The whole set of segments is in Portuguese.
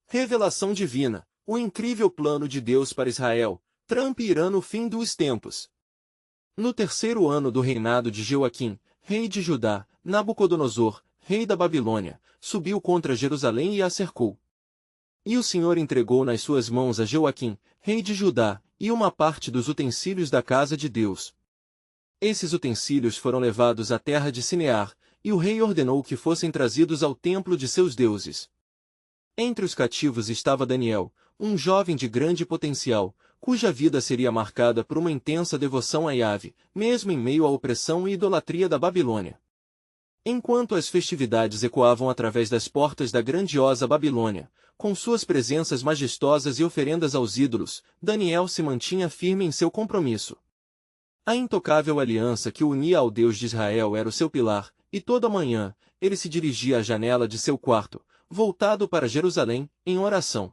Revelação divina, o incrível plano de Deus para Israel. Trump irá no fim dos tempos. No terceiro ano do reinado de Joaquim, rei de Judá, Nabucodonosor, rei da Babilônia, subiu contra Jerusalém e a cercou. E o Senhor entregou nas suas mãos a Joaquim, rei de Judá, e uma parte dos utensílios da casa de Deus. Esses utensílios foram levados à terra de Sinear, e o rei ordenou que fossem trazidos ao templo de seus deuses. Entre os cativos estava Daniel, um jovem de grande potencial, cuja vida seria marcada por uma intensa devoção a Yahvé, mesmo em meio à opressão e idolatria da Babilônia. Enquanto as festividades ecoavam através das portas da grandiosa Babilônia, com suas presenças majestosas e oferendas aos ídolos, Daniel se mantinha firme em seu compromisso. A intocável aliança que o unia ao Deus de Israel era o seu pilar, e toda manhã, ele se dirigia à janela de seu quarto, voltado para Jerusalém, em oração.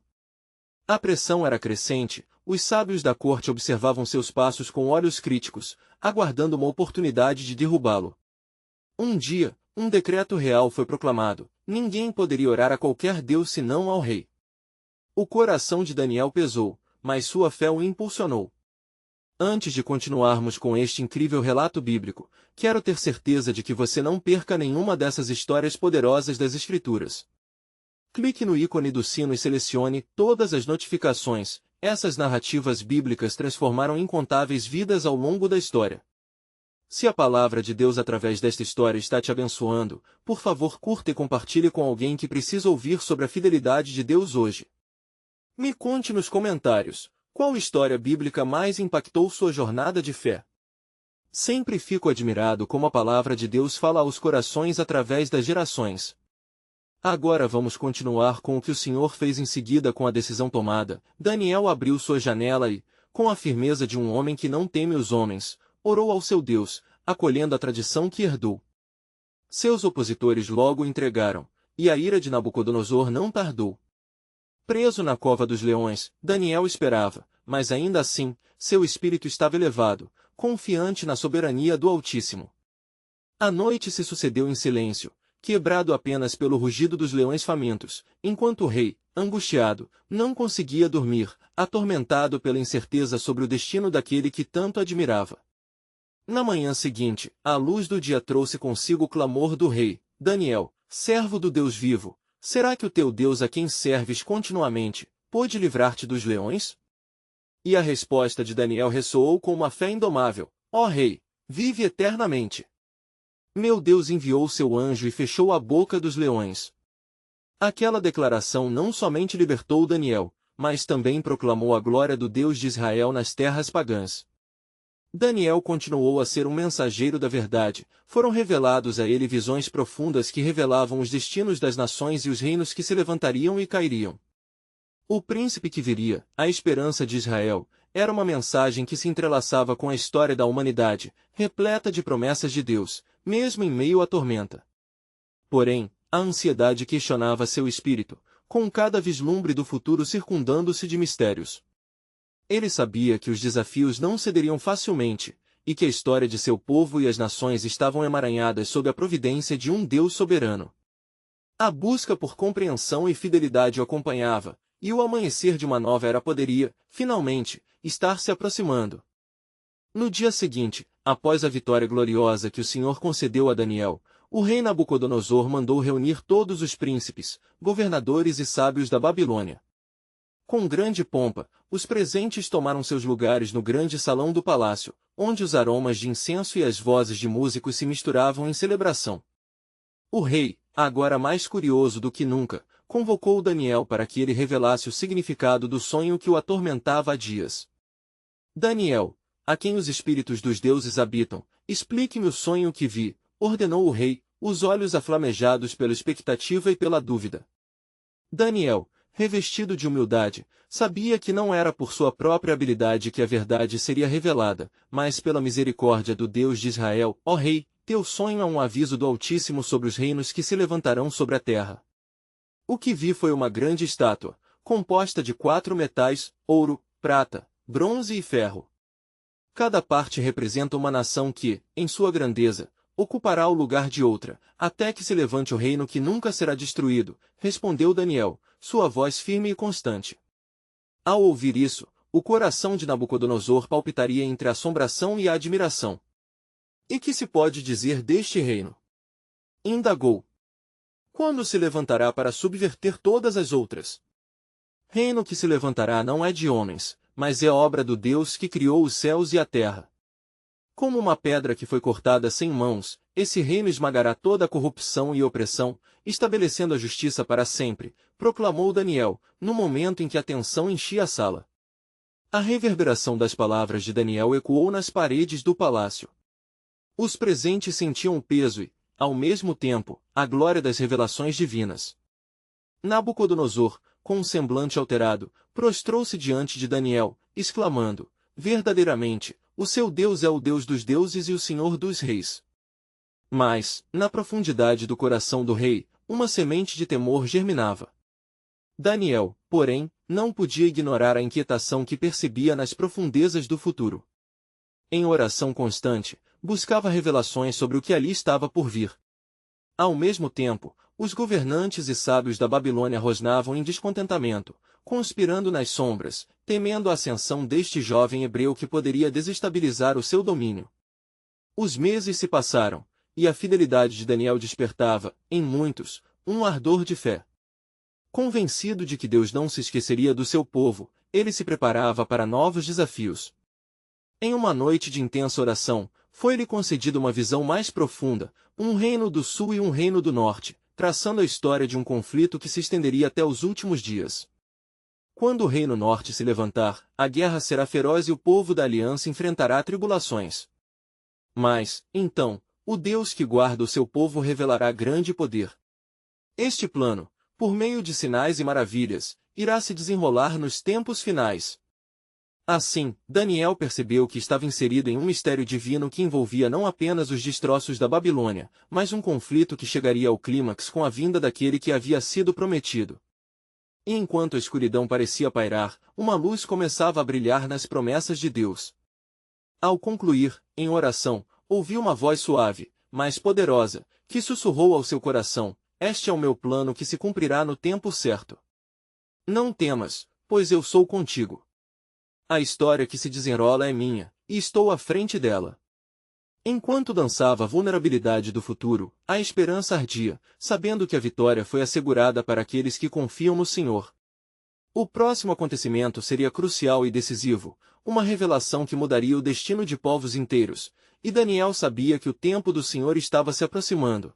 A pressão era crescente, os sábios da corte observavam seus passos com olhos críticos, aguardando uma oportunidade de derrubá-lo. Um dia, um decreto real foi proclamado: ninguém poderia orar a qualquer deus senão ao rei. O coração de Daniel pesou, mas sua fé o impulsionou. Antes de continuarmos com este incrível relato bíblico, quero ter certeza de que você não perca nenhuma dessas histórias poderosas das Escrituras. Clique no ícone do sino e selecione todas as notificações. Essas narrativas bíblicas transformaram incontáveis vidas ao longo da história. Se a palavra de Deus através desta história está te abençoando, por favor curta e compartilhe com alguém que precisa ouvir sobre a fidelidade de Deus hoje. Me conte nos comentários, qual história bíblica mais impactou sua jornada de fé? Sempre fico admirado como a palavra de Deus fala aos corações através das gerações. Agora vamos continuar com o que o Senhor fez em seguida com a decisão tomada. Daniel abriu sua janela e, com a firmeza de um homem que não teme os homens, orou ao seu Deus, acolhendo a tradição que herdou. Seus opositores logo o entregaram, e a ira de Nabucodonosor não tardou. Preso na cova dos leões, Daniel esperava, mas ainda assim, seu espírito estava elevado, confiante na soberania do Altíssimo. A noite se sucedeu em silêncio, quebrado apenas pelo rugido dos leões famintos, enquanto o rei, angustiado, não conseguia dormir, atormentado pela incerteza sobre o destino daquele que tanto admirava. Na manhã seguinte, a luz do dia trouxe consigo o clamor do rei: Daniel, servo do Deus vivo, será que o teu Deus a quem serves continuamente, pôde livrar-te dos leões? E a resposta de Daniel ressoou com uma fé indomável: ó rei, vive eternamente. Meu Deus enviou seu anjo e fechou a boca dos leões. Aquela declaração não somente libertou Daniel, mas também proclamou a glória do Deus de Israel nas terras pagãs. Daniel continuou a ser um mensageiro da verdade, foram revelados a ele visões profundas que revelavam os destinos das nações e os reinos que se levantariam e cairiam. O príncipe que viria, a esperança de Israel, era uma mensagem que se entrelaçava com a história da humanidade, repleta de promessas de Deus, mesmo em meio à tormenta. Porém, a ansiedade questionava seu espírito, com cada vislumbre do futuro circundando-se de mistérios. Ele sabia que os desafios não cederiam facilmente, e que a história de seu povo e as nações estavam emaranhadas sob a providência de um Deus soberano. A busca por compreensão e fidelidade o acompanhava, e o amanhecer de uma nova era poderia, finalmente, estar se aproximando. No dia seguinte, após a vitória gloriosa que o Senhor concedeu a Daniel, o rei Nabucodonosor mandou reunir todos os príncipes, governadores e sábios da Babilônia. Com grande pompa, os presentes tomaram seus lugares no grande salão do palácio, onde os aromas de incenso e as vozes de músicos se misturavam em celebração. O rei, agora mais curioso do que nunca, convocou Daniel para que ele revelasse o significado do sonho que o atormentava há dias. Daniel, a quem os espíritos dos deuses habitam, explique-me o sonho que vi, ordenou o rei, os olhos aflamejados pela expectativa e pela dúvida. Daniel, revestido de humildade, sabia que não era por sua própria habilidade que a verdade seria revelada, mas pela misericórdia do Deus de Israel. Ó rei, teu sonho é um aviso do Altíssimo sobre os reinos que se levantarão sobre a terra. O que vi foi uma grande estátua, composta de 4 metais, ouro, prata, bronze e ferro. Cada parte representa uma nação que, em sua grandeza, ocupará o lugar de outra, até que se levante o reino que nunca será destruído, respondeu Daniel, sua voz firme e constante. Ao ouvir isso, o coração de Nabucodonosor palpitaria entre a assombração e a admiração. E que se pode dizer deste reino? Indagou. Quando se levantará para subverter todas as outras? Reino que se levantará não é de homens, mas é obra do Deus que criou os céus e a terra. Como uma pedra que foi cortada sem mãos, esse reino esmagará toda a corrupção e opressão, estabelecendo a justiça para sempre, proclamou Daniel, no momento em que a tensão enchia a sala. A reverberação das palavras de Daniel ecoou nas paredes do palácio. Os presentes sentiam o peso e, ao mesmo tempo, a glória das revelações divinas. Nabucodonosor, com um semblante alterado, prostrou-se diante de Daniel, exclamando, verdadeiramente, o seu Deus é o Deus dos deuses e o Senhor dos reis. Mas, na profundidade do coração do rei, uma semente de temor germinava. Daniel, porém, não podia ignorar a inquietação que percebia nas profundezas do futuro. Em oração constante, buscava revelações sobre o que ali estava por vir. Ao mesmo tempo, os governantes e sábios da Babilônia rosnavam em descontentamento, conspirando nas sombras, temendo a ascensão deste jovem hebreu que poderia desestabilizar o seu domínio. Os meses se passaram, e a fidelidade de Daniel despertava, em muitos, um ardor de fé. Convencido de que Deus não se esqueceria do seu povo, ele se preparava para novos desafios. Em uma noite de intensa oração, foi-lhe concedida uma visão mais profunda, um reino do sul e um reino do norte, traçando a história de um conflito que se estenderia até os últimos dias. Quando o reino norte se levantar, a guerra será feroz e o povo da aliança enfrentará tribulações. Mas, então, o Deus que guarda o seu povo revelará grande poder. Este plano, por meio de sinais e maravilhas, irá se desenrolar nos tempos finais. Assim, Daniel percebeu que estava inserido em um mistério divino que envolvia não apenas os destroços da Babilônia, mas um conflito que chegaria ao clímax com a vinda daquele que havia sido prometido. E enquanto a escuridão parecia pairar, uma luz começava a brilhar nas promessas de Deus. Ao concluir, em oração, ouviu uma voz suave, mas poderosa, que sussurrou ao seu coração, este é o meu plano que se cumprirá no tempo certo. Não temas, pois eu sou contigo. A história que se desenrola é minha, e estou à frente dela. Enquanto dançava a vulnerabilidade do futuro, a esperança ardia, sabendo que a vitória foi assegurada para aqueles que confiam no Senhor. O próximo acontecimento seria crucial e decisivo, uma revelação que mudaria o destino de povos inteiros, e Daniel sabia que o tempo do Senhor estava se aproximando.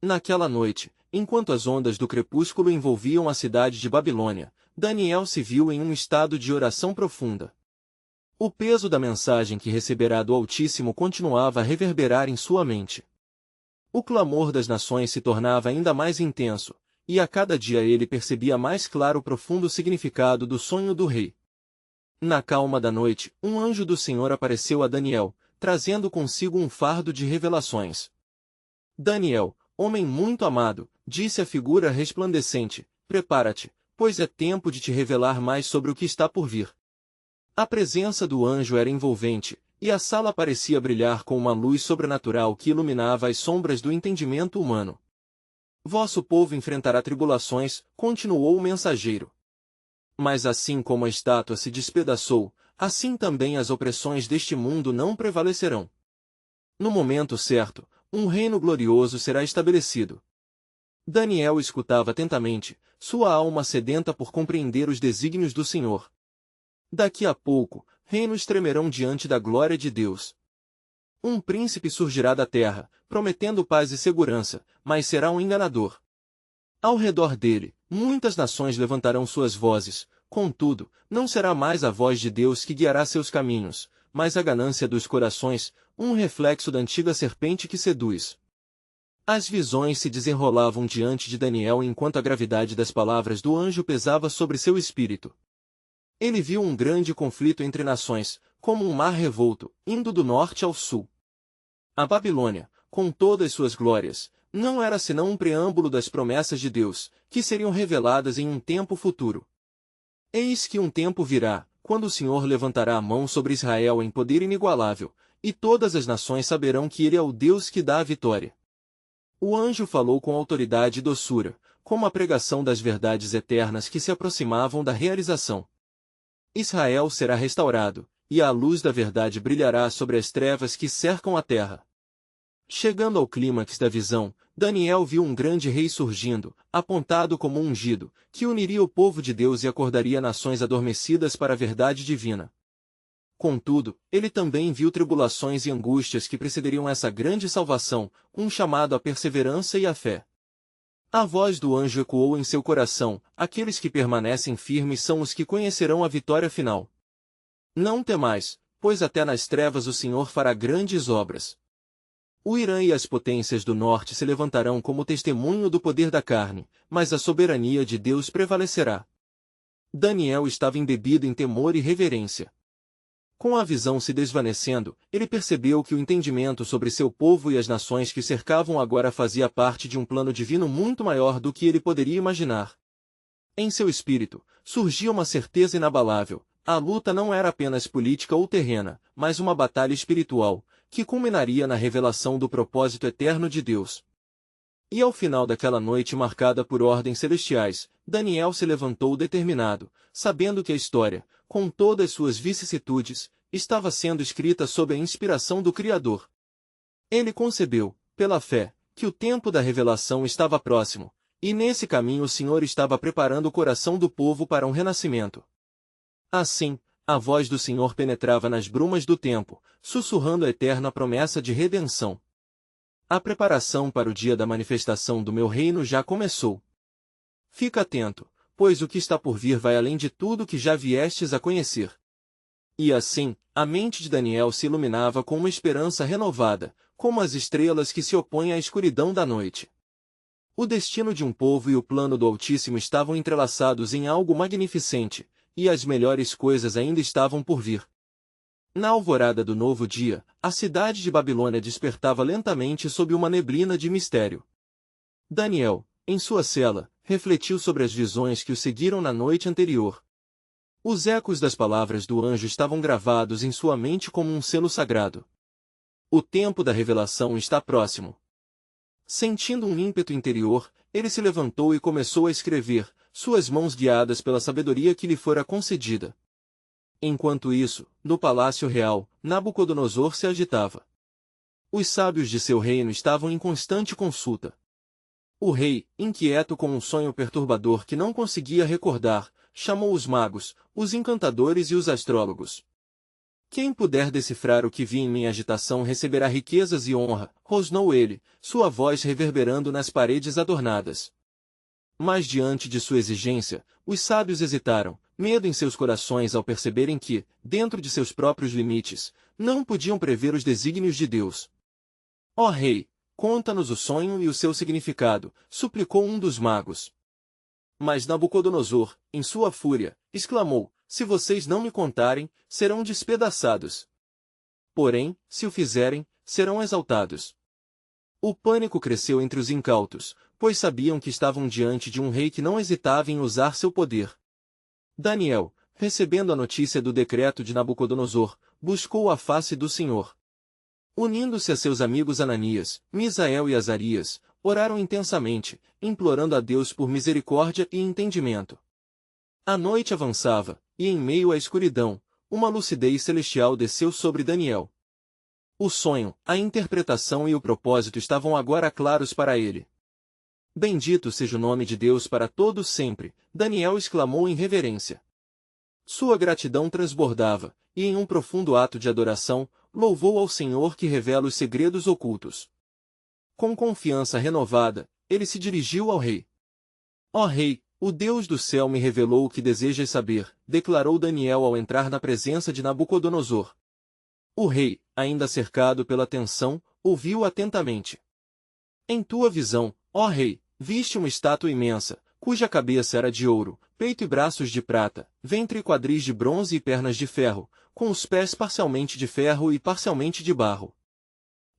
Naquela noite, enquanto as ondas do crepúsculo envolviam a cidade de Babilônia, Daniel se viu em um estado de oração profunda. O peso da mensagem que receberá do Altíssimo continuava a reverberar em sua mente. O clamor das nações se tornava ainda mais intenso, e a cada dia ele percebia mais claro o profundo significado do sonho do rei. Na calma da noite, um anjo do Senhor apareceu a Daniel, trazendo consigo um fardo de revelações. Daniel, homem muito amado, disse a figura resplandecente, prepara-te, pois é tempo de te revelar mais sobre o que está por vir. A presença do anjo era envolvente, e a sala parecia brilhar com uma luz sobrenatural que iluminava as sombras do entendimento humano. Vosso povo enfrentará tribulações, continuou o mensageiro. Mas assim como a estátua se despedaçou, assim também as opressões deste mundo não prevalecerão. No momento certo, um reino glorioso será estabelecido. Daniel escutava atentamente, sua alma sedenta por compreender os desígnios do Senhor. Daqui a pouco, reinos tremerão diante da glória de Deus. Um príncipe surgirá da terra, prometendo paz e segurança, mas será um enganador. Ao redor dele, muitas nações levantarão suas vozes, contudo, não será mais a voz de Deus que guiará seus caminhos, mas a ganância dos corações, um reflexo da antiga serpente que seduz. As visões se desenrolavam diante de Daniel enquanto a gravidade das palavras do anjo pesava sobre seu espírito. Ele viu um grande conflito entre nações, como um mar revolto, indo do norte ao sul. A Babilônia, com todas suas glórias, não era senão um preâmbulo das promessas de Deus, que seriam reveladas em um tempo futuro. Eis que um tempo virá, quando o Senhor levantará a mão sobre Israel em poder inigualável, e todas as nações saberão que ele é o Deus que dá a vitória. O anjo falou com autoridade e doçura, como a pregação das verdades eternas que se aproximavam da realização. Israel será restaurado, e a luz da verdade brilhará sobre as trevas que cercam a terra. Chegando ao clímax da visão, Daniel viu um grande rei surgindo, apontado como um ungido, que uniria o povo de Deus e acordaria nações adormecidas para a verdade divina. Contudo, ele também viu tribulações e angústias que precederiam essa grande salvação, um chamado à perseverança e à fé. A voz do anjo ecoou em seu coração: aqueles que permanecem firmes são os que conhecerão a vitória final. Não temais, pois até nas trevas o Senhor fará grandes obras. O Irã e as potências do norte se levantarão como testemunho do poder da carne, mas a soberania de Deus prevalecerá. Daniel estava embebido em temor e reverência. Com a visão se desvanecendo, ele percebeu que o entendimento sobre seu povo e as nações que cercavam agora fazia parte de um plano divino muito maior do que ele poderia imaginar. Em seu espírito, surgia uma certeza inabalável: a luta não era apenas política ou terrena, mas uma batalha espiritual, que culminaria na revelação do propósito eterno de Deus. E ao final daquela noite marcada por ordens celestiais, Daniel se levantou determinado, sabendo que a história, com todas suas vicissitudes, estava sendo escrita sob a inspiração do Criador. Ele concebeu, pela fé, que o tempo da revelação estava próximo, e nesse caminho o Senhor estava preparando o coração do povo para um renascimento. Assim, a voz do Senhor penetrava nas brumas do tempo, sussurrando a eterna promessa de redenção. A preparação para o dia da manifestação do meu reino já começou. Fica atento, pois o que está por vir vai além de tudo que já viestes a conhecer. E assim, a mente de Daniel se iluminava com uma esperança renovada, como as estrelas que se opõem à escuridão da noite. O destino de um povo e o plano do Altíssimo estavam entrelaçados em algo magnificente, e as melhores coisas ainda estavam por vir. Na alvorada do novo dia, a cidade de Babilônia despertava lentamente sob uma neblina de mistério. Daniel, em sua cela, refletiu sobre as visões que o seguiram na noite anterior. Os ecos das palavras do anjo estavam gravados em sua mente como um selo sagrado. O tempo da revelação está próximo. Sentindo um ímpeto interior, ele se levantou e começou a escrever, suas mãos guiadas pela sabedoria que lhe fora concedida. Enquanto isso, no palácio real, Nabucodonosor se agitava. Os sábios de seu reino estavam em constante consulta. O rei, inquieto com um sonho perturbador que não conseguia recordar, chamou os magos, os encantadores e os astrólogos. Quem puder decifrar o que vi em minha agitação receberá riquezas e honra, rosnou ele, sua voz reverberando nas paredes adornadas. Mas diante de sua exigência, os sábios hesitaram, medo em seus corações ao perceberem que, dentro de seus próprios limites, não podiam prever os desígnios de Deus. Ó rei, conta-nos o sonho e o seu significado, suplicou um dos magos. Mas Nabucodonosor, em sua fúria, exclamou: se vocês não me contarem, serão despedaçados. Porém, se o fizerem, serão exaltados. O pânico cresceu entre os incautos, pois sabiam que estavam diante de um rei que não hesitava em usar seu poder. Daniel, recebendo a notícia do decreto de Nabucodonosor, buscou a face do Senhor. Unindo-se a seus amigos Ananias, Misael e Azarias, oraram intensamente, implorando a Deus por misericórdia e entendimento. A noite avançava, e em meio à escuridão, uma lucidez celestial desceu sobre Daniel. O sonho, a interpretação e o propósito estavam agora claros para ele. Bendito seja o nome de Deus para todos sempre, Daniel exclamou em reverência. Sua gratidão transbordava, e em um profundo ato de adoração, louvou ao Senhor que revela os segredos ocultos. Com confiança renovada, ele se dirigiu ao rei. Ó rei, o Deus do céu me revelou o que desejas saber, declarou Daniel ao entrar na presença de Nabucodonosor. O rei, ainda cercado pela tensão, ouviu atentamente. Em tua visão, ó rei, viste uma estátua imensa, cuja cabeça era de ouro, peito e braços de prata, ventre e quadris de bronze e pernas de ferro, com os pés parcialmente de ferro e parcialmente de barro.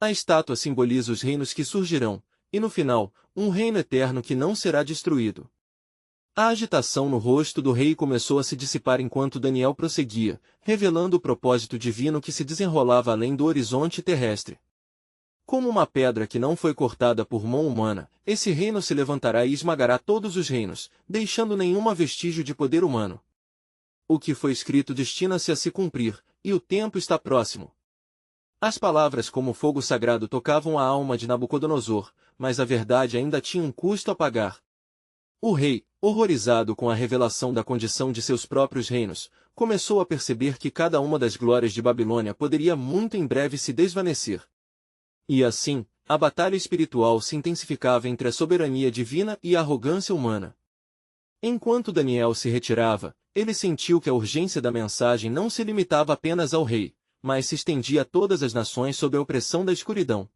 A estátua simboliza os reinos que surgirão, e no final, um reino eterno que não será destruído. A agitação no rosto do rei começou a se dissipar enquanto Daniel prosseguia, revelando o propósito divino que se desenrolava além do horizonte terrestre. Como uma pedra que não foi cortada por mão humana, esse reino se levantará e esmagará todos os reinos, deixando nenhuma vestígio de poder humano. O que foi escrito destina-se a se cumprir, e o tempo está próximo. As palavras como fogo sagrado tocavam a alma de Nabucodonosor, mas a verdade ainda tinha um custo a pagar. O rei, horrorizado com a revelação da condição de seus próprios reinos, começou a perceber que cada uma das glórias de Babilônia poderia muito em breve se desvanecer. E assim, a batalha espiritual se intensificava entre a soberania divina e a arrogância humana. Enquanto Daniel se retirava, ele sentiu que a urgência da mensagem não se limitava apenas ao rei, mas se estendia a todas as nações sob a opressão da escuridão.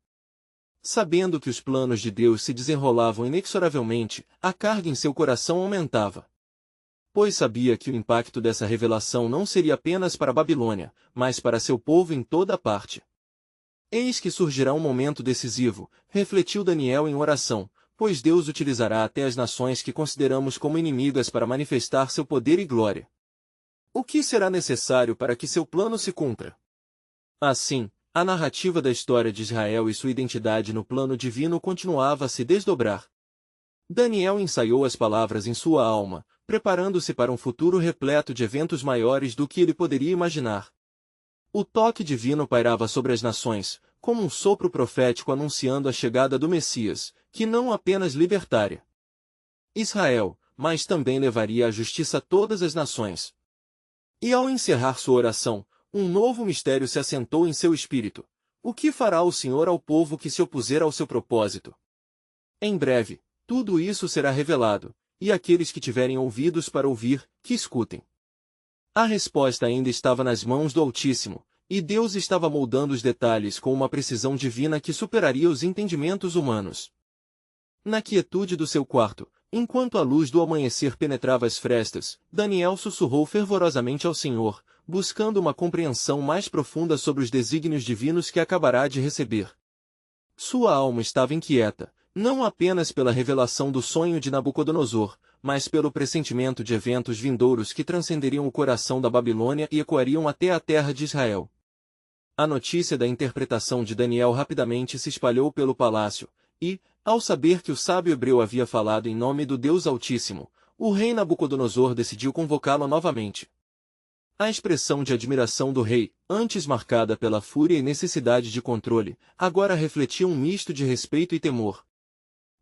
Sabendo que os planos de Deus se desenrolavam inexoravelmente, a carga em seu coração aumentava. Pois sabia que o impacto dessa revelação não seria apenas para a Babilônia, mas para seu povo em toda a parte. Eis que surgirá um momento decisivo, refletiu Daniel em oração, pois Deus utilizará até as nações que consideramos como inimigas para manifestar seu poder e glória. O que será necessário para que seu plano se cumpra? Assim, a narrativa da história de Israel e sua identidade no plano divino continuava a se desdobrar. Daniel ensaiou as palavras em sua alma, preparando-se para um futuro repleto de eventos maiores do que ele poderia imaginar. O toque divino pairava sobre as nações, como um sopro profético anunciando a chegada do Messias, que não apenas libertaria Israel, mas também levaria à justiça todas as nações. E ao encerrar sua oração, um novo mistério se assentou em seu espírito. O que fará o Senhor ao povo que se opuser ao seu propósito? Em breve, tudo isso será revelado, e aqueles que tiverem ouvidos para ouvir, que escutem. A resposta ainda estava nas mãos do Altíssimo, e Deus estava moldando os detalhes com uma precisão divina que superaria os entendimentos humanos. Na quietude do seu quarto, enquanto a luz do amanhecer penetrava as frestas, Daniel sussurrou fervorosamente ao Senhor, buscando uma compreensão mais profunda sobre os desígnios divinos que acabará de receber. Sua alma estava inquieta, não apenas pela revelação do sonho de Nabucodonosor, mas pelo pressentimento de eventos vindouros que transcenderiam o coração da Babilônia e ecoariam até a terra de Israel. A notícia da interpretação de Daniel rapidamente se espalhou pelo palácio, e, ao saber que o sábio hebreu havia falado em nome do Deus Altíssimo, o rei Nabucodonosor decidiu convocá-lo novamente. A expressão de admiração do rei, antes marcada pela fúria e necessidade de controle, agora refletia um misto de respeito e temor.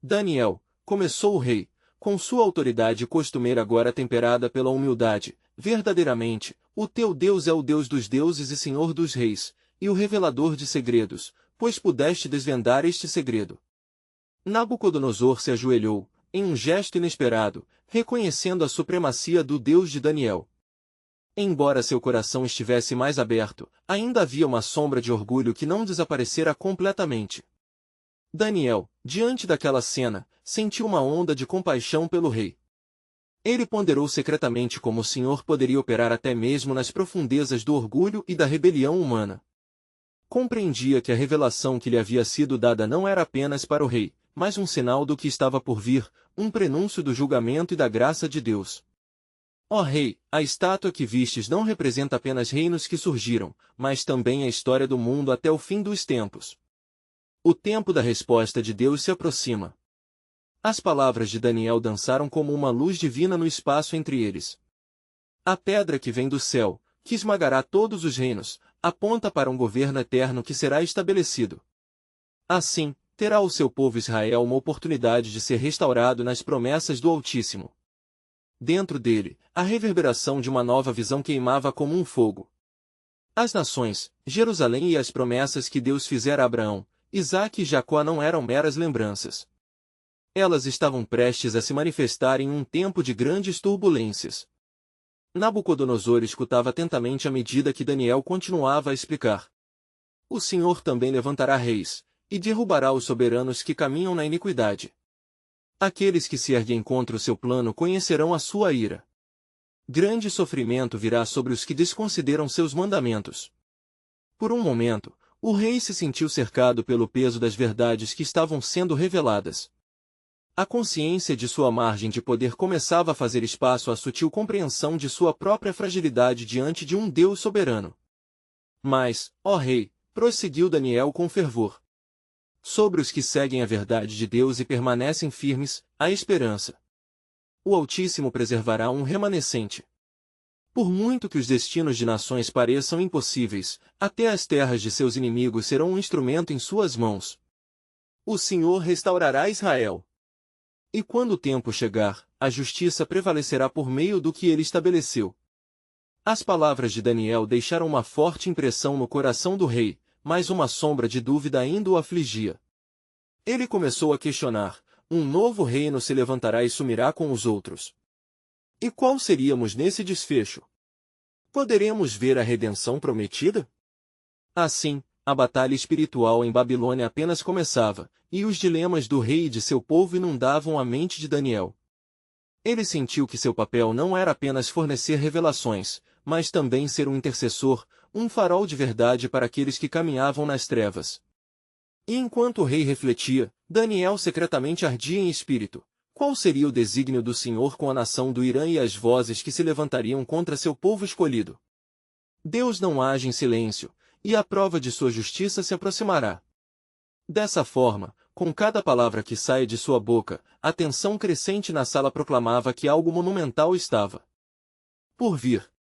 Daniel, começou o rei, com sua autoridade costumeira agora temperada pela humildade, verdadeiramente, o teu Deus é o Deus dos deuses e Senhor dos reis, e o revelador de segredos, pois pudeste desvendar este segredo. Nabucodonosor se ajoelhou, em um gesto inesperado, reconhecendo a supremacia do Deus de Daniel. Embora seu coração estivesse mais aberto, ainda havia uma sombra de orgulho que não desaparecera completamente. Daniel, diante daquela cena, sentiu uma onda de compaixão pelo rei. Ele ponderou secretamente como o Senhor poderia operar até mesmo nas profundezas do orgulho e da rebelião humana. Compreendia que a revelação que lhe havia sido dada não era apenas para o rei, mas um sinal do que estava por vir, um prenúncio do julgamento e da graça de Deus. Ó rei, a estátua que vistes não representa apenas reinos que surgiram, mas também a história do mundo até o fim dos tempos. O tempo da resposta de Deus se aproxima. As palavras de Daniel dançaram como uma luz divina no espaço entre eles. A pedra que vem do céu, que esmagará todos os reinos, aponta para um governo eterno que será estabelecido. Assim, terá o seu povo Israel uma oportunidade de ser restaurado nas promessas do Altíssimo. Dentro dele, a reverberação de uma nova visão queimava como um fogo. As nações, Jerusalém e as promessas que Deus fizera a Abraão, Isaque e Jacó não eram meras lembranças. Elas estavam prestes a se manifestar em um tempo de grandes turbulências. Nabucodonosor escutava atentamente à medida que Daniel continuava a explicar. O Senhor também levantará reis, e derrubará os soberanos que caminham na iniquidade. Aqueles que se erguem contra o seu plano conhecerão a sua ira. Grande sofrimento virá sobre os que desconsideram seus mandamentos. Por um momento, o rei se sentiu cercado pelo peso das verdades que estavam sendo reveladas. A consciência de sua margem de poder começava a fazer espaço à sutil compreensão de sua própria fragilidade diante de um Deus soberano. Mas, ó rei, prosseguiu Daniel com fervor, sobre os que seguem a verdade de Deus e permanecem firmes, há esperança. O Altíssimo preservará um remanescente. Por muito que os destinos de nações pareçam impossíveis, até as terras de seus inimigos serão um instrumento em suas mãos. O Senhor restaurará Israel. E quando o tempo chegar, a justiça prevalecerá por meio do que ele estabeleceu. As palavras de Daniel deixaram uma forte impressão no coração do rei, mas uma sombra de dúvida ainda o afligia. Ele começou a questionar: um novo reino se levantará e sumirá com os outros. E qual seríamos nesse desfecho? Poderemos ver a redenção prometida? Assim, a batalha espiritual em Babilônia apenas começava, e os dilemas do rei e de seu povo inundavam a mente de Daniel. Ele sentiu que seu papel não era apenas fornecer revelações, mas também ser um intercessor, um farol de verdade para aqueles que caminhavam nas trevas. E enquanto o rei refletia, Daniel secretamente ardia em espírito. Qual seria o desígnio do Senhor com a nação do Irã e as vozes que se levantariam contra seu povo escolhido? Deus não age em silêncio, e a prova de sua justiça se aproximará. Dessa forma, com cada palavra que saia de sua boca, a tensão crescente na sala proclamava que algo monumental estava por vir.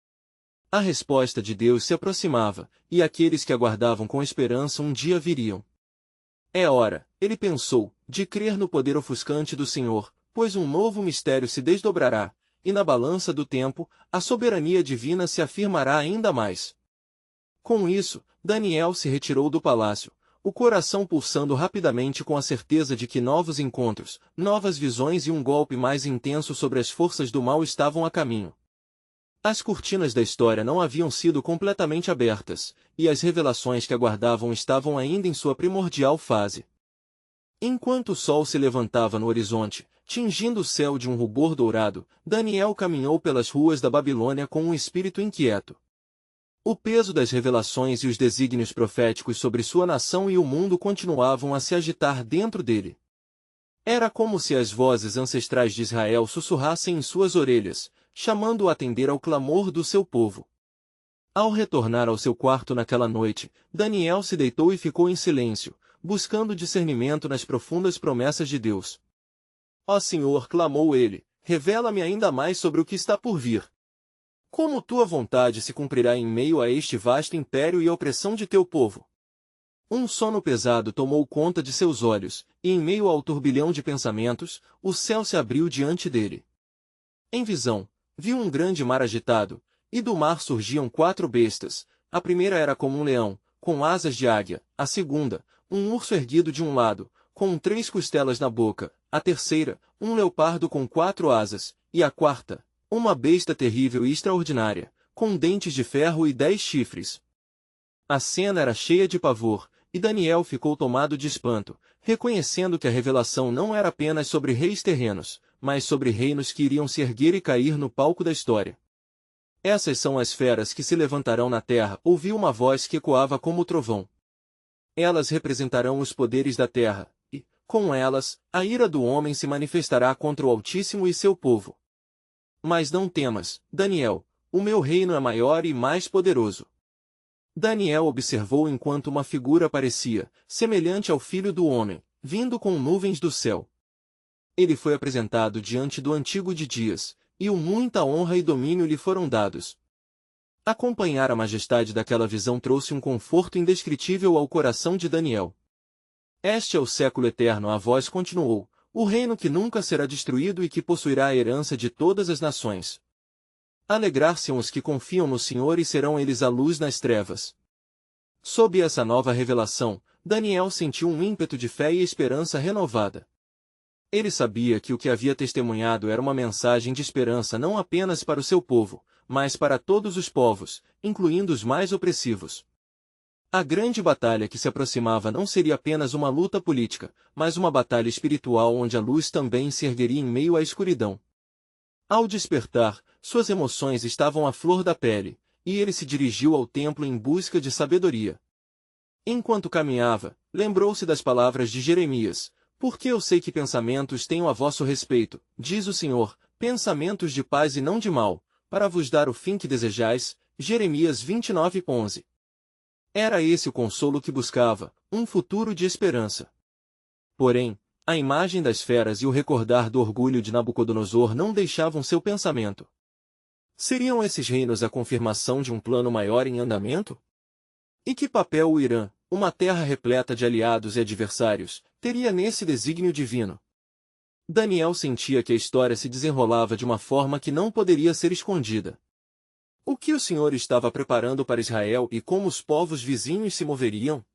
A resposta de Deus se aproximava, e aqueles que aguardavam com esperança um dia viriam. É hora, ele pensou, de crer no poder ofuscante do Senhor, pois um novo mistério se desdobrará, e na balança do tempo, a soberania divina se afirmará ainda mais. Com isso, Daniel se retirou do palácio, o coração pulsando rapidamente com a certeza de que novos encontros, novas visões e um golpe mais intenso sobre as forças do mal estavam a caminho. As cortinas da história não haviam sido completamente abertas, e as revelações que aguardavam estavam ainda em sua primordial fase. Enquanto o sol se levantava no horizonte, tingindo o céu de um rubor dourado, Daniel caminhou pelas ruas da Babilônia com um espírito inquieto. O peso das revelações e os desígnios proféticos sobre sua nação e o mundo continuavam a se agitar dentro dele. Era como se as vozes ancestrais de Israel sussurrassem em suas orelhas, chamando-o a atender ao clamor do seu povo. Ao retornar ao seu quarto naquela noite, Daniel se deitou e ficou em silêncio, buscando discernimento nas profundas promessas de Deus. Ó Senhor, clamou ele, revela-me ainda mais sobre o que está por vir. Como tua vontade se cumprirá em meio a este vasto império e a opressão de teu povo? Um sono pesado tomou conta de seus olhos, e em meio ao turbilhão de pensamentos, o céu se abriu diante dele. Em visão, viu um grande mar agitado, e do mar surgiam 4 bestas. A primeira era como um leão, com asas de águia; a segunda, um urso erguido de um lado, com 3 costelas na boca; a terceira, um leopardo com 4 asas; e a quarta, uma besta terrível e extraordinária, com dentes de ferro e 10 chifres. A cena era cheia de pavor, e Daniel ficou tomado de espanto, reconhecendo que a revelação não era apenas sobre reis terrenos, mas sobre reinos que iriam se erguer e cair no palco da história. Essas são as feras que se levantarão na terra, ouviu uma voz que ecoava como o trovão. Elas representarão os poderes da terra, e, com elas, a ira do homem se manifestará contra o Altíssimo e seu povo. Mas não temas, Daniel, o meu reino é maior e mais poderoso. Daniel observou enquanto uma figura aparecia, semelhante ao Filho do Homem, vindo com nuvens do céu. Ele foi apresentado diante do Antigo de Dias, e muita honra e domínio lhe foram dados. Acompanhar a majestade daquela visão trouxe um conforto indescritível ao coração de Daniel. Este é o século eterno, a voz continuou, o reino que nunca será destruído e que possuirá a herança de todas as nações. Alegrar-se-ão os que confiam no Senhor e serão eles a luz nas trevas. Sob essa nova revelação, Daniel sentiu um ímpeto de fé e esperança renovada. Ele sabia que o que havia testemunhado era uma mensagem de esperança não apenas para o seu povo, mas para todos os povos, incluindo os mais opressivos. A grande batalha que se aproximava não seria apenas uma luta política, mas uma batalha espiritual onde a luz também se ergueria em meio à escuridão. Ao despertar, suas emoções estavam à flor da pele, e ele se dirigiu ao templo em busca de sabedoria. Enquanto caminhava, lembrou-se das palavras de Jeremias: Porque eu sei que pensamentos tenho a vosso respeito, diz o Senhor, pensamentos de paz e não de mal, para vos dar o fim que desejais. Jeremias 29:11. Era esse o consolo que buscava, um futuro de esperança. Porém, a imagem das feras e o recordar do orgulho de Nabucodonosor não deixavam seu pensamento. Seriam esses reinos a confirmação de um plano maior em andamento? E que papel o Irã, uma terra repleta de aliados e adversários, teria nesse desígnio divino? Daniel sentia que a história se desenrolava de uma forma que não poderia ser escondida. O que o Senhor estava preparando para Israel e como os povos vizinhos se moveriam?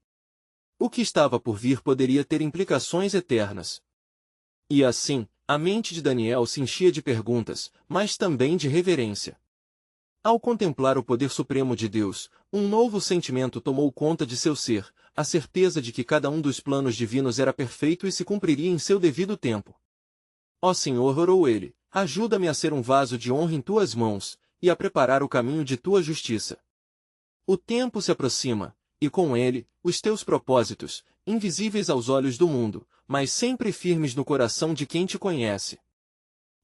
O que estava por vir poderia ter implicações eternas. E assim, a mente de Daniel se enchia de perguntas, mas também de reverência. Ao contemplar o poder supremo de Deus, um novo sentimento tomou conta de seu ser, a certeza de que cada um dos planos divinos era perfeito e se cumpriria em seu devido tempo. Ó Senhor, orou ele, ajuda-me a ser um vaso de honra em tuas mãos, e a preparar o caminho de tua justiça. O tempo se aproxima, e com ele, os teus propósitos, invisíveis aos olhos do mundo, mas sempre firmes no coração de quem te conhece.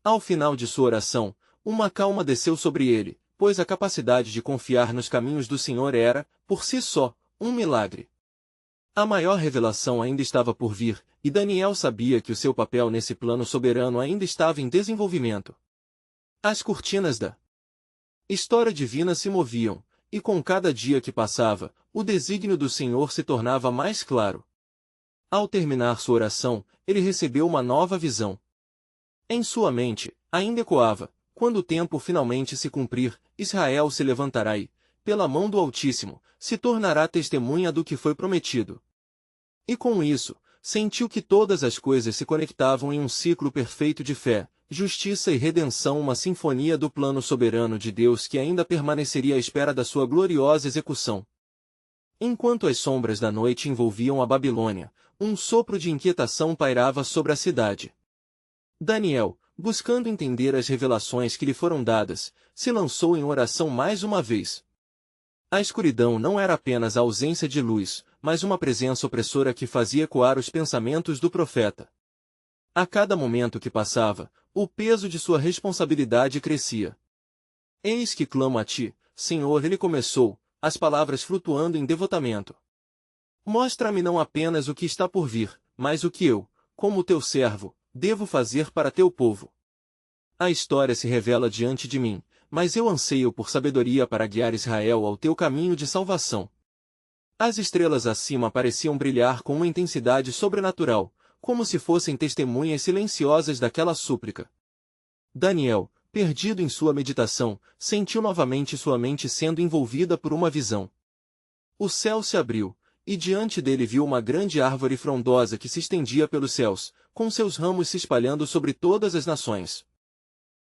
Ao final de sua oração, uma calma desceu sobre ele, pois a capacidade de confiar nos caminhos do Senhor era, por si só, um milagre. A maior revelação ainda estava por vir, e Daniel sabia que o seu papel nesse plano soberano ainda estava em desenvolvimento. As cortinas da história divina se moviam, e com cada dia que passava, o desígnio do Senhor se tornava mais claro. Ao terminar sua oração, ele recebeu uma nova visão. Em sua mente, ainda ecoava: quando o tempo finalmente se cumprir, Israel se levantará e, pela mão do Altíssimo, se tornará testemunha do que foi prometido. E com isso, sentiu que todas as coisas se conectavam em um ciclo perfeito de fé, justiça e redenção, uma sinfonia do plano soberano de Deus que ainda permaneceria à espera da sua gloriosa execução. Enquanto as sombras da noite envolviam a Babilônia, um sopro de inquietação pairava sobre a cidade. Daniel, buscando entender as revelações que lhe foram dadas, se lançou em oração mais uma vez. A escuridão não era apenas a ausência de luz, mas uma presença opressora que fazia ecoar os pensamentos do profeta. A cada momento que passava, o peso de sua responsabilidade crescia. Eis que clamo a ti, Senhor, ele começou, as palavras flutuando em devotamento. Mostra-me não apenas o que está por vir, mas o que eu, como teu servo, devo fazer para teu povo. A história se revela diante de mim, mas eu anseio por sabedoria para guiar Israel ao teu caminho de salvação. As estrelas acima pareciam brilhar com uma intensidade sobrenatural, como se fossem testemunhas silenciosas daquela súplica. Daniel, perdido em sua meditação, sentiu novamente sua mente sendo envolvida por uma visão. O céu se abriu, e diante dele viu uma grande árvore frondosa que se estendia pelos céus, com seus ramos se espalhando sobre todas as nações.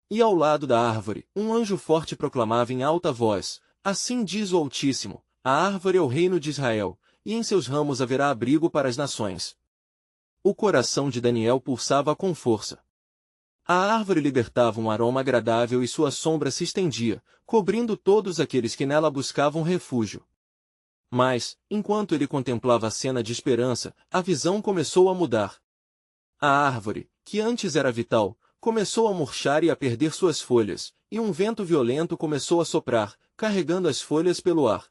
E ao lado da árvore, um anjo forte proclamava em alta voz: assim diz o Altíssimo, a árvore é o reino de Israel, e em seus ramos haverá abrigo para as nações. O coração de Daniel pulsava com força. A árvore libertava um aroma agradável e sua sombra se estendia, cobrindo todos aqueles que nela buscavam refúgio. Mas, enquanto ele contemplava a cena de esperança, a visão começou a mudar. A árvore, que antes era vital, começou a murchar e a perder suas folhas, e um vento violento começou a soprar, carregando as folhas pelo ar.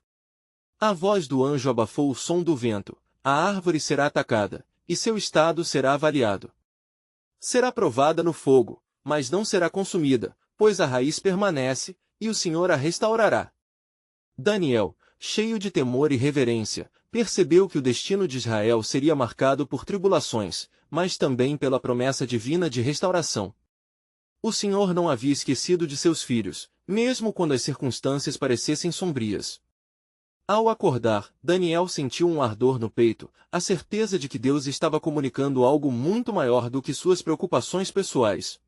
A voz do anjo abafou o som do vento: a árvore será atacada, e seu estado será avaliado. Será provada no fogo, mas não será consumida, pois a raiz permanece, e o Senhor a restaurará. Daniel, cheio de temor e reverência, percebeu que o destino de Israel seria marcado por tribulações, mas também pela promessa divina de restauração. O Senhor não havia esquecido de seus filhos, mesmo quando as circunstâncias parecessem sombrias. Ao acordar, Daniel sentiu um ardor no peito, a certeza de que Deus estava comunicando algo muito maior do que suas preocupações pessoais.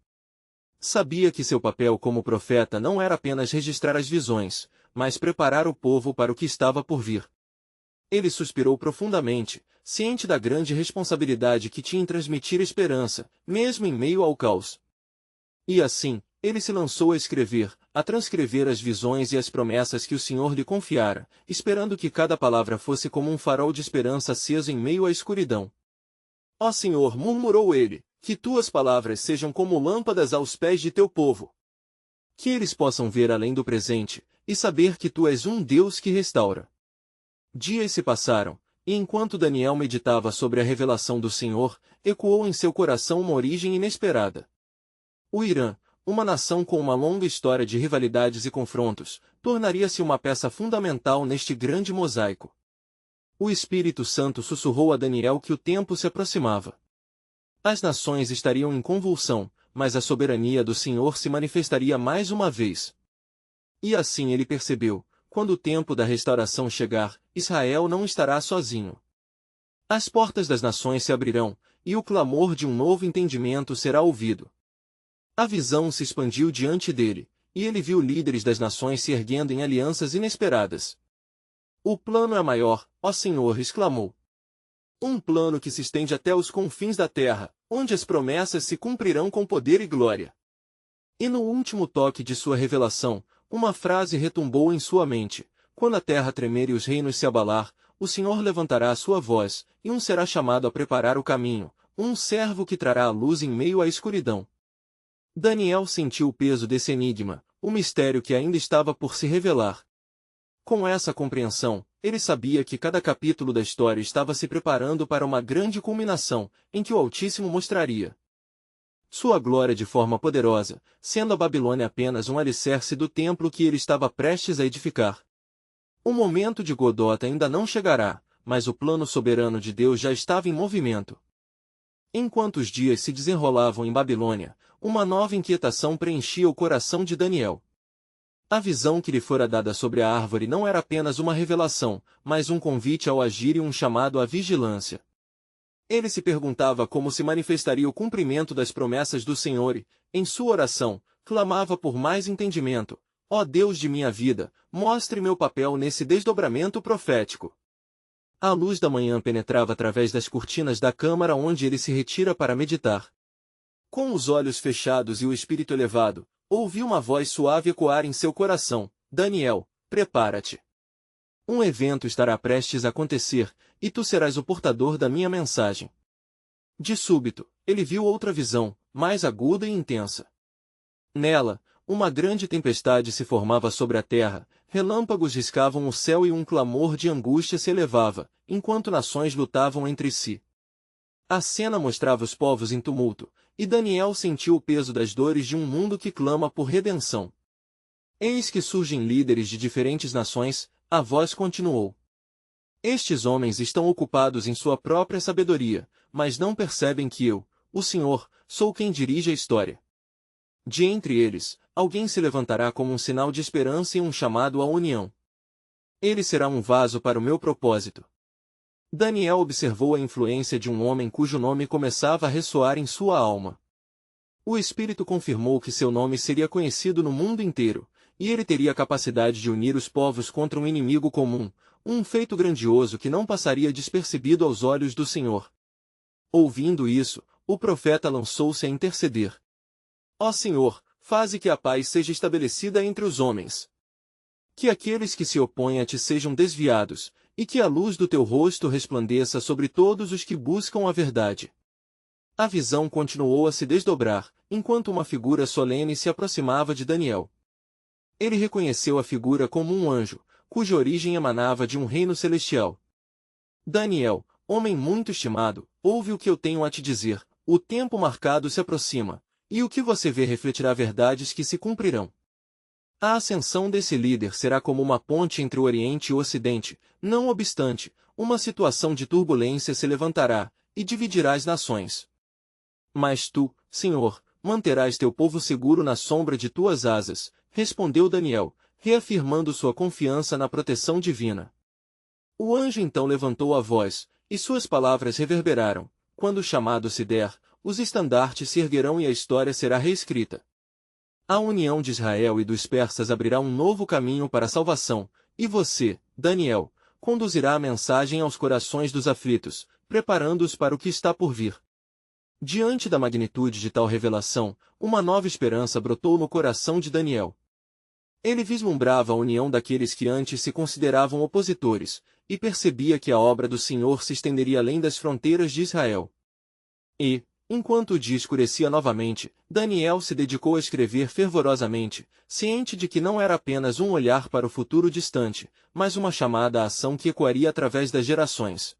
Sabia que seu papel como profeta não era apenas registrar as visões, mas preparar o povo para o que estava por vir. Ele suspirou profundamente, ciente da grande responsabilidade que tinha em transmitir esperança, mesmo em meio ao caos. E assim, ele se lançou a escrever, a transcrever as visões e as promessas que o Senhor lhe confiara, esperando que cada palavra fosse como um farol de esperança aceso em meio à escuridão. Ó Senhor, murmurou ele, que tuas palavras sejam como lâmpadas aos pés de teu povo. Que eles possam ver além do presente, e saber que tu és um Deus que restaura. Dias se passaram, e enquanto Daniel meditava sobre a revelação do Senhor, ecoou em seu coração uma origem inesperada. O Irã, uma nação com uma longa história de rivalidades e confrontos, tornaria-se uma peça fundamental neste grande mosaico. O Espírito Santo sussurrou a Daniel que o tempo se aproximava. As nações estariam em convulsão, mas a soberania do Senhor se manifestaria mais uma vez. E assim ele percebeu, quando o tempo da restauração chegar, Israel não estará sozinho. As portas das nações se abrirão, e o clamor de um novo entendimento será ouvido. A visão se expandiu diante dele, e ele viu líderes das nações se erguendo em alianças inesperadas. O plano é maior, ó Senhor, exclamou. Um plano que se estende até os confins da terra, onde as promessas se cumprirão com poder e glória. E no último toque de sua revelação, uma frase retumbou em sua mente: quando a terra tremer e os reinos se abalar, o Senhor levantará a sua voz, e um será chamado a preparar o caminho, um servo que trará a luz em meio à escuridão. Daniel sentiu o peso desse enigma, o mistério que ainda estava por se revelar. Com essa compreensão, ele sabia que cada capítulo da história estava se preparando para uma grande culminação, em que o Altíssimo mostraria sua glória de forma poderosa, sendo a Babilônia apenas um alicerce do templo que ele estava prestes a edificar. O momento de Godot ainda não chegará, mas o plano soberano de Deus já estava em movimento. Enquanto os dias se desenrolavam em Babilônia, uma nova inquietação preenchia o coração de Daniel. A visão que lhe fora dada sobre a árvore não era apenas uma revelação, mas um convite ao agir e um chamado à vigilância. Ele se perguntava como se manifestaria o cumprimento das promessas do Senhor e, em sua oração, clamava por mais entendimento. Ó Deus de minha vida, mostre meu papel nesse desdobramento profético. A luz da manhã penetrava através das cortinas da câmara onde ele se retira para meditar. Com os olhos fechados e o espírito elevado, ouviu uma voz suave ecoar em seu coração: Daniel, prepara-te. Um evento estará prestes a acontecer, e tu serás o portador da minha mensagem. De súbito, ele viu outra visão, mais aguda e intensa. Nela, uma grande tempestade se formava sobre a terra, relâmpagos riscavam o céu e um clamor de angústia se elevava, enquanto nações lutavam entre si. A cena mostrava os povos em tumulto, e Daniel sentiu o peso das dores de um mundo que clama por redenção. Eis que surgem líderes de diferentes nações, a voz continuou. Estes homens estão ocupados em sua própria sabedoria, mas não percebem que eu, o Senhor, sou quem dirige a história. De entre eles, alguém se levantará como um sinal de esperança e um chamado à união. Ele será um vaso para o meu propósito. Daniel observou a influência de um homem cujo nome começava a ressoar em sua alma. O Espírito confirmou que seu nome seria conhecido no mundo inteiro, e ele teria a capacidade de unir os povos contra um inimigo comum, um feito grandioso que não passaria despercebido aos olhos do Senhor. Ouvindo isso, o profeta lançou-se a interceder. Ó Senhor, faze que a paz seja estabelecida entre os homens. Que aqueles que se opõem a ti sejam desviados, e que a luz do teu rosto resplandeça sobre todos os que buscam a verdade. A visão continuou a se desdobrar, enquanto uma figura solene se aproximava de Daniel. Ele reconheceu a figura como um anjo, cuja origem emanava de um reino celestial. Daniel, homem muito estimado, ouve o que eu tenho a te dizer, o tempo marcado se aproxima, e o que você vê refletirá verdades que se cumprirão. A ascensão desse líder será como uma ponte entre o Oriente e o Ocidente, não obstante, uma situação de turbulência se levantará, e dividirá as nações. Mas tu, Senhor, manterás teu povo seguro na sombra de tuas asas, respondeu Daniel, reafirmando sua confiança na proteção divina. O anjo então levantou a voz, e suas palavras reverberaram: quando o chamado se der, os estandartes se erguerão e a história será reescrita. A união de Israel e dos persas abrirá um novo caminho para a salvação, e você, Daniel, conduzirá a mensagem aos corações dos aflitos, preparando-os para o que está por vir. Diante da magnitude de tal revelação, uma nova esperança brotou no coração de Daniel. Ele vislumbrava a união daqueles que antes se consideravam opositores, e percebia que a obra do Senhor se estenderia além das fronteiras de Israel. E, enquanto o dia escurecia novamente, Daniel se dedicou a escrever fervorosamente, ciente de que não era apenas um olhar para o futuro distante, mas uma chamada à ação que ecoaria através das gerações.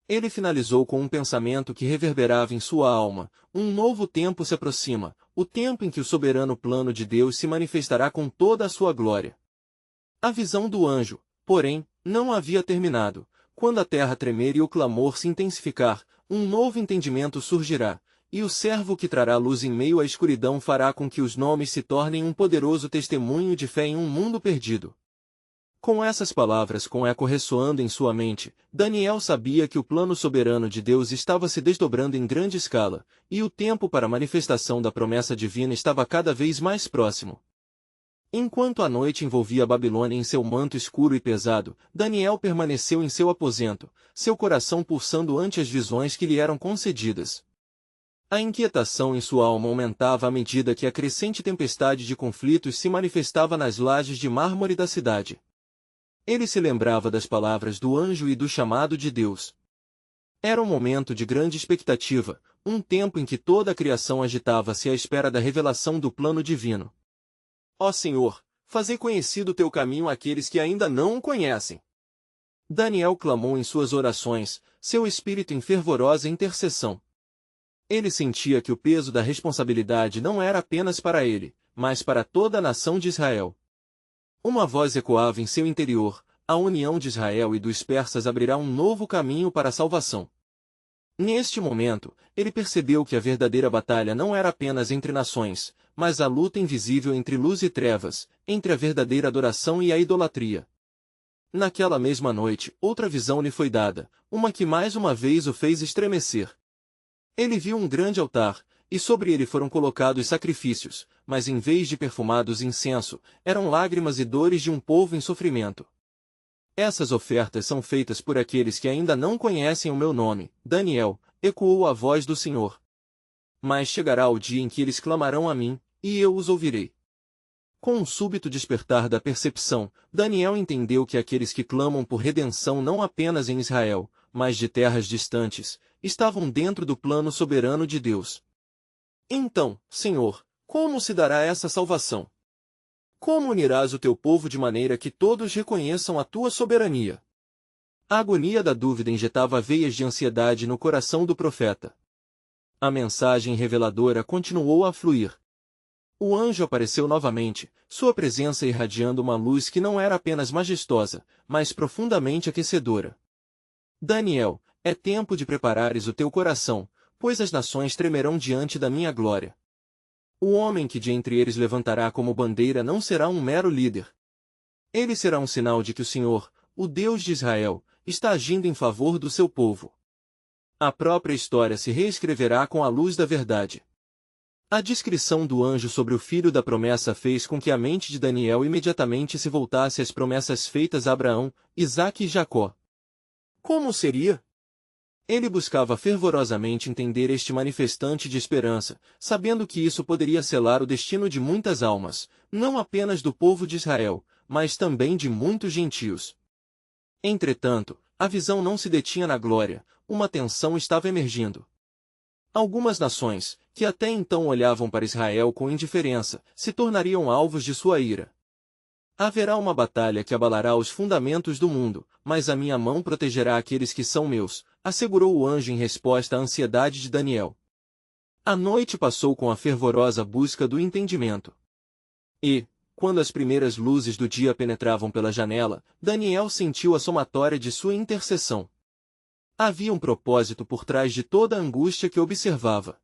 Ele finalizou com um pensamento que reverberava em sua alma: um novo tempo se aproxima, o tempo em que o soberano plano de Deus se manifestará com toda a sua glória. A visão do anjo, porém, não havia terminado. Quando a terra tremer e o clamor se intensificar, um novo entendimento surgirá, e o servo que trará luz em meio à escuridão fará com que os nomes se tornem um poderoso testemunho de fé em um mundo perdido. Com essas palavras com eco ressoando em sua mente, Daniel sabia que o plano soberano de Deus estava se desdobrando em grande escala, e o tempo para a manifestação da promessa divina estava cada vez mais próximo. Enquanto a noite envolvia a Babilônia em seu manto escuro e pesado, Daniel permaneceu em seu aposento, seu coração pulsando ante as visões que lhe eram concedidas. A inquietação em sua alma aumentava à medida que a crescente tempestade de conflitos se manifestava nas lajes de mármore da cidade. Ele se lembrava das palavras do anjo e do chamado de Deus. Era um momento de grande expectativa, um tempo em que toda a criação agitava-se à espera da revelação do plano divino. Ó Senhor, fazei conhecido o teu caminho àqueles que ainda não o conhecem. Daniel clamou em suas orações, seu espírito em fervorosa intercessão. Ele sentia que o peso da responsabilidade não era apenas para ele, mas para toda a nação de Israel. Uma voz ecoava em seu interior: a união de Israel e dos persas abrirá um novo caminho para a salvação. Neste momento, ele percebeu que a verdadeira batalha não era apenas entre nações, mas a luta invisível entre luz e trevas, entre a verdadeira adoração e a idolatria. Naquela mesma noite, outra visão lhe foi dada, uma que mais uma vez o fez estremecer. Ele viu um grande altar, e sobre ele foram colocados sacrifícios, mas em vez de perfumados incenso, eram lágrimas e dores de um povo em sofrimento. Essas ofertas são feitas por aqueles que ainda não conhecem o meu nome, Daniel, ecoou a voz do Senhor. Mas chegará o dia em que eles clamarão a mim, e eu os ouvirei. Com um súbito despertar da percepção, Daniel entendeu que aqueles que clamam por redenção não apenas em Israel, mas de terras distantes, estavam dentro do plano soberano de Deus. Então, Senhor, como se dará essa salvação? Como unirás o teu povo de maneira que todos reconheçam a tua soberania? A agonia da dúvida injetava veias de ansiedade no coração do profeta. A mensagem reveladora continuou a fluir. O anjo apareceu novamente, sua presença irradiando uma luz que não era apenas majestosa, mas profundamente aquecedora. Daniel, é tempo de preparares o teu coração, pois as nações tremerão diante da minha glória. O homem que de entre eles levantará como bandeira não será um mero líder. Ele será um sinal de que o Senhor, o Deus de Israel, está agindo em favor do seu povo. A própria história se reescreverá com a luz da verdade. A descrição do anjo sobre o filho da promessa fez com que a mente de Daniel imediatamente se voltasse às promessas feitas a Abraão, Isaque e Jacó. Como seria? Ele buscava fervorosamente entender este manifestante de esperança, sabendo que isso poderia selar o destino de muitas almas, não apenas do povo de Israel, mas também de muitos gentios. Entretanto, a visão não se detinha na glória, uma tensão estava emergindo. Algumas nações, que até então olhavam para Israel com indiferença, se tornariam alvos de sua ira. Haverá uma batalha que abalará os fundamentos do mundo, mas a minha mão protegerá aqueles que são meus, assegurou o anjo em resposta à ansiedade de Daniel. A noite passou com a fervorosa busca do entendimento. E, quando as primeiras luzes do dia penetravam pela janela, Daniel sentiu a somatória de sua intercessão. Havia um propósito por trás de toda a angústia que observava.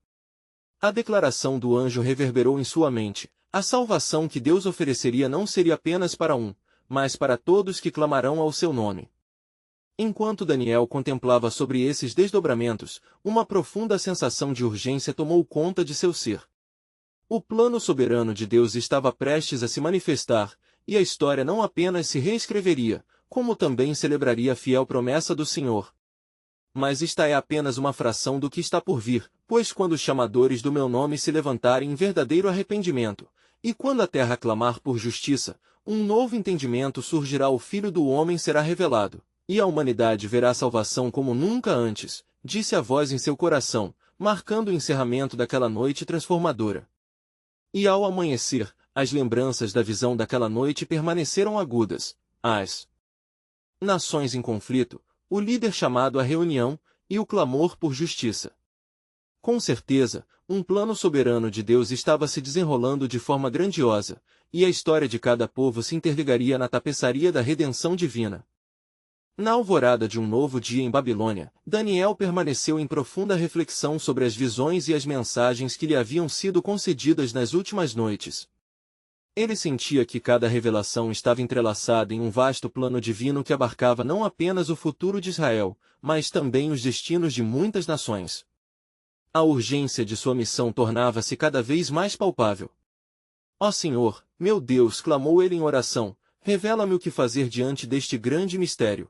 A declaração do anjo reverberou em sua mente: a salvação que Deus ofereceria não seria apenas para um, mas para todos que clamarão ao seu nome. Enquanto Daniel contemplava sobre esses desdobramentos, uma profunda sensação de urgência tomou conta de seu ser. O plano soberano de Deus estava prestes a se manifestar, e a história não apenas se reescreveria, como também celebraria a fiel promessa do Senhor. Mas esta é apenas uma fração do que está por vir, pois quando os chamadores do meu nome se levantarem em verdadeiro arrependimento, e quando a terra clamar por justiça, um novo entendimento surgirá, o Filho do Homem será revelado, e a humanidade verá salvação como nunca antes, disse a voz em seu coração, marcando o encerramento daquela noite transformadora. E ao amanhecer, as lembranças da visão daquela noite permaneceram agudas. As nações em conflito, o líder chamado à reunião, e o clamor por justiça. Com certeza, um plano soberano de Deus estava se desenrolando de forma grandiosa, e a história de cada povo se interligaria na tapeçaria da redenção divina. Na alvorada de um novo dia em Babilônia, Daniel permaneceu em profunda reflexão sobre as visões e as mensagens que lhe haviam sido concedidas nas últimas noites. Ele sentia que cada revelação estava entrelaçada em um vasto plano divino que abarcava não apenas o futuro de Israel, mas também os destinos de muitas nações. A urgência de sua missão tornava-se cada vez mais palpável. Ó Senhor, meu Deus, clamou ele em oração, revela-me o que fazer diante deste grande mistério.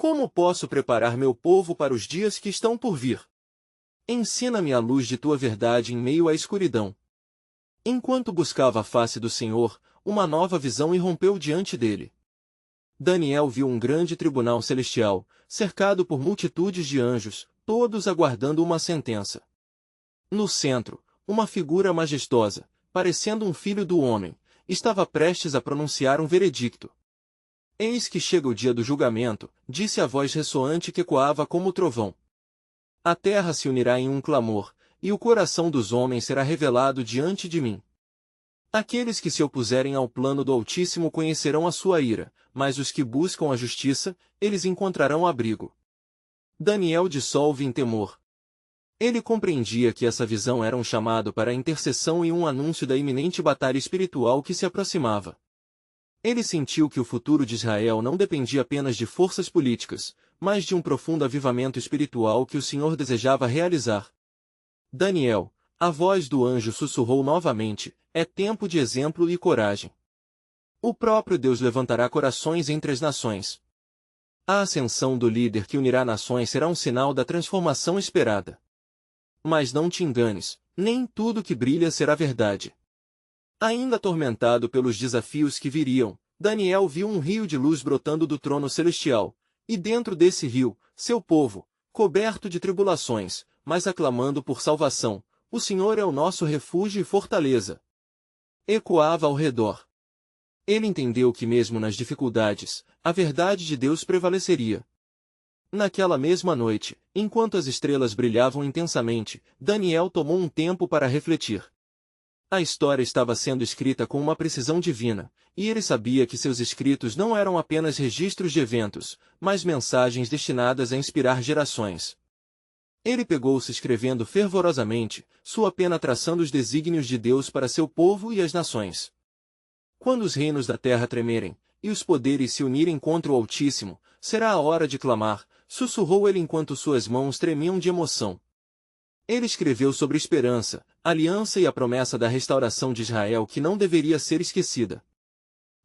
Como posso preparar meu povo para os dias que estão por vir? Ensina-me a luz de tua verdade em meio à escuridão. Enquanto buscava a face do Senhor, uma nova visão irrompeu diante dele. Daniel viu um grande tribunal celestial, cercado por multitudes de anjos, todos aguardando uma sentença. No centro, uma figura majestosa, parecendo um filho do homem, estava prestes a pronunciar um veredicto. Eis que chega o dia do julgamento, disse a voz ressoante que ecoava como o trovão. A terra se unirá em um clamor, e o coração dos homens será revelado diante de mim. Aqueles que se opuserem ao plano do Altíssimo conhecerão a sua ira, mas os que buscam a justiça, eles encontrarão abrigo. Daniel dissolve em temor. Ele compreendia que essa visão era um chamado para a intercessão e um anúncio da iminente batalha espiritual que se aproximava. Ele sentiu que o futuro de Israel não dependia apenas de forças políticas, mas de um profundo avivamento espiritual que o Senhor desejava realizar. Daniel, a voz do anjo sussurrou novamente, é tempo de exemplo e coragem. O próprio Deus levantará corações entre as nações. A ascensão do líder que unirá nações será um sinal da transformação esperada. Mas não te enganes, nem tudo que brilha será verdade. Ainda atormentado pelos desafios que viriam, Daniel viu um rio de luz brotando do trono celestial, e dentro desse rio, seu povo, coberto de tribulações, mas aclamando por salvação, o Senhor é o nosso refúgio e fortaleza. Ecoava ao redor. Ele entendeu que mesmo nas dificuldades, a verdade de Deus prevaleceria. Naquela mesma noite, enquanto as estrelas brilhavam intensamente, Daniel tomou um tempo para refletir. A história estava sendo escrita com uma precisão divina, e ele sabia que seus escritos não eram apenas registros de eventos, mas mensagens destinadas a inspirar gerações. Ele pegou-se escrevendo fervorosamente, sua pena traçando os desígnios de Deus para seu povo e as nações. Quando os reinos da terra tremerem, e os poderes se unirem contra o Altíssimo, será a hora de clamar, sussurrou ele enquanto suas mãos tremiam de emoção. Ele escreveu sobre esperança, aliança e a promessa da restauração de Israel que não deveria ser esquecida.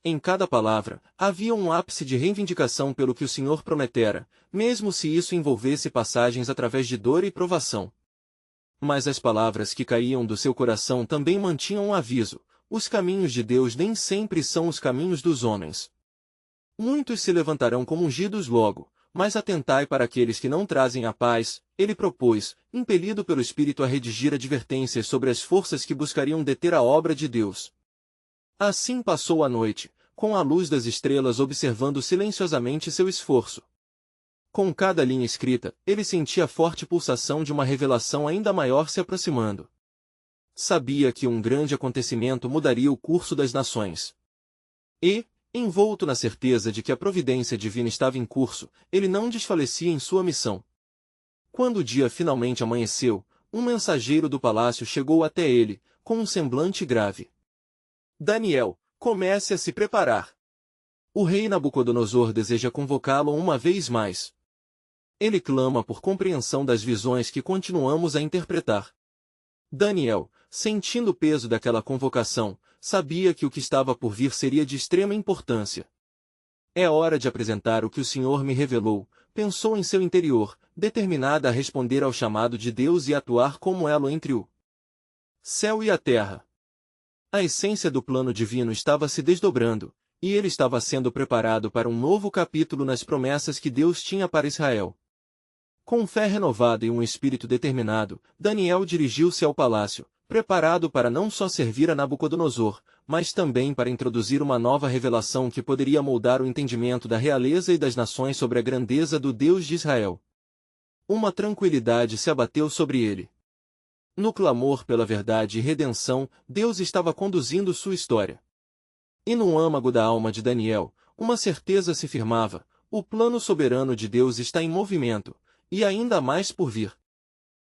Em cada palavra, havia um ápice de reivindicação pelo que o Senhor prometera, mesmo se isso envolvesse passagens através de dor e provação. Mas as palavras que caíam do seu coração também mantinham um aviso: os caminhos de Deus nem sempre são os caminhos dos homens. Muitos se levantarão como ungidos logo, mas atentai para aqueles que não trazem a paz, ele propôs, impelido pelo Espírito a redigir advertências sobre as forças que buscariam deter a obra de Deus. Assim passou a noite, com a luz das estrelas observando silenciosamente seu esforço. Com cada linha escrita, ele sentia a forte pulsação de uma revelação ainda maior se aproximando. Sabia que um grande acontecimento mudaria o curso das nações. E, envolto na certeza de que a providência divina estava em curso, ele não desfalecia em sua missão. Quando o dia finalmente amanheceu, um mensageiro do palácio chegou até ele, com um semblante grave. Daniel, comece a se preparar. O rei Nabucodonosor deseja convocá-lo uma vez mais. Ele clama por compreensão das visões que continuamos a interpretar. Daniel, sentindo o peso daquela convocação, sabia que o que estava por vir seria de extrema importância. É hora de apresentar o que o Senhor me revelou, pensou em seu interior, determinada a responder ao chamado de Deus e atuar como elo entre o céu e a terra. A essência do plano divino estava se desdobrando, e ele estava sendo preparado para um novo capítulo nas promessas que Deus tinha para Israel. Com fé renovada e um espírito determinado, Daniel dirigiu-se ao palácio, preparado para não só servir a Nabucodonosor, mas também para introduzir uma nova revelação que poderia moldar o entendimento da realeza e das nações sobre a grandeza do Deus de Israel. Uma tranquilidade se abateu sobre ele. No clamor pela verdade e redenção, Deus estava conduzindo sua história. E no âmago da alma de Daniel, uma certeza se firmava: o plano soberano de Deus está em movimento, e ainda mais por vir.